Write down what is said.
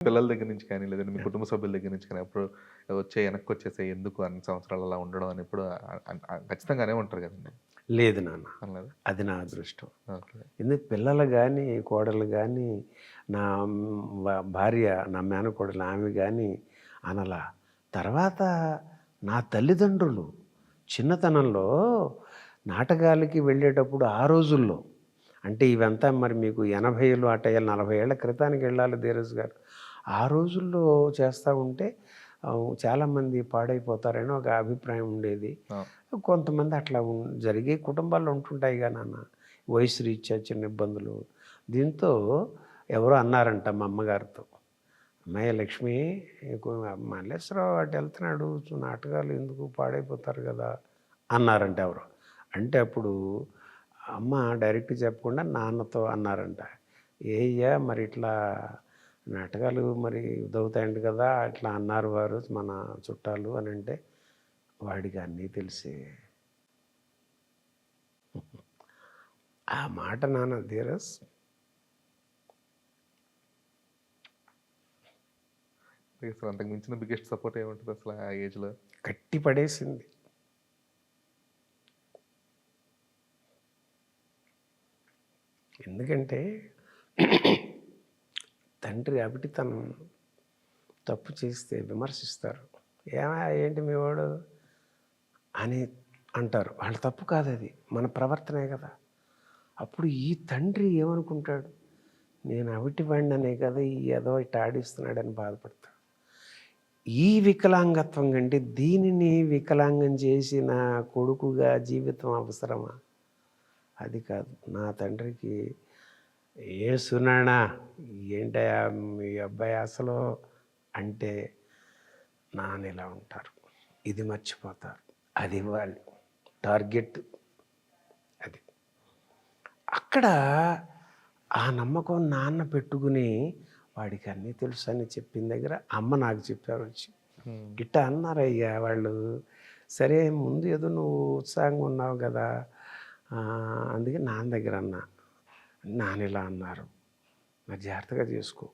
పిల్లల దగ్గర నుంచి కానీ, లేదంటే మీ కుటుంబ సభ్యుల దగ్గర నుంచి కానీ ఎప్పుడు వెనక్కొచ్చేసాయి ఎందుకు అన్ని సంవత్సరాలు అలా ఉండడం అని ఎప్పుడు ఖచ్చితంగానే ఉంటారు కదండీ! లేదు నాన్న. అనలేదా? అది నా అదృష్టం. ఓకే. ఎందుకు పిల్లలు గానీ, కోడలు గానీ, నా భార్య, నా మేనకోడలు ఆమె గానీ అనలా. తర్వాత నా తల్లిదండ్రులు చిన్నతనంలో నాటకాలకి వెళ్ళేటప్పుడు ఆ రోజుల్లో అంటే ఇవంతా మరి మీకు 80లు అట 40 ఏళ్ల క్రితానికి వెళ్ళాలి ధీరజ్ గారు. ఆ రోజుల్లో చేస్తా ఉంటే చాలామంది పాడైపోతారని ఒక అభిప్రాయం ఉండేది. ఆ! కొంతమంది అట్లా జరిగే కుటుంబాల్లో ఉంటుంటాయిగా నాన్న. వయసు రీత్యా చిన్న ఇబ్బందులు. దీంతో ఎవరో అన్నారంట మా అమ్మగారితో, "అమ్మాయి లక్ష్మి, నీకు మల్లేశ్వరరావు అటు వెళ్తున్నాడు, నాటకాలు ఎందుకు పాడైపోతారు కదా" అన్నారంట ఎవరో. అంటే అప్పుడు అమ్మ డైరెక్ట్‌గా చెప్పకుండా నాన్నతో అన్నారంట. "ఏయ్యా మరి ఇట్లా నాటకాలు మరి ఇదవుతాయంట కదా! ఇట్లా అన్నారు వారు మన చుట్టాలు" అనంటే, వాడికి అన్నీ తెలిసే. ఆ మాట నాన్న ధీరజ్ అసలు అంతకు మించిన బిగ్గెస్ట్ సపోర్ట్ ఏముంటది అసలు ఆ ఏజ్‌లో? కట్టి పడేసింది. ఎందుకంటే తండ్రి అవిటితనం తప్పు చేస్తే విమర్శిస్తారు. "ఏమయ్య ఏంటి మీ వాడు" అని అంటారు. వాళ్ళ తప్పు కాదది. మన ప్రవర్తనే కదా! అప్పుడు ఈ తండ్రి ఏమనుకుంటాడు? నేను అవిటివాడిననే కదా ఈ ఎదవ ఇట్ట ఆడిస్తున్నాడని బాధపడతాడు. ఈ వికలాంగత్వం కంటే దీనిని వికలాంగం చేసిన కొడుకుగా జీవితం అవసరమా? అది కాదు. నా తండ్రికి "ఏ సునాయనా ఏంటయ్యా మీ అబ్బాయి అసలు" అంటే నాన్న ఇలా ఉంటారు. ఇది మర్చిపోతారు. అది ఇవ్వాలి. టార్గెట్ అది. అక్కడ ఆ నమ్మకం నాన్న పెట్టుకుని వాడికి అన్నీ తెలుసని చెప్పిన దగ్గర అమ్మ నాకు చెప్పారు వచ్చి. "ఇట్టా అన్నారయ్యా వాళ్ళు. సరే ముందు ఏదో నువ్వు ఉత్సాహంగా ఉన్నావు కదా! అందుకే నాన్న దగ్గర అన్నా. నాన్న ఇలా అన్నారు. మరి జాగ్రత్తగా చేసుకో"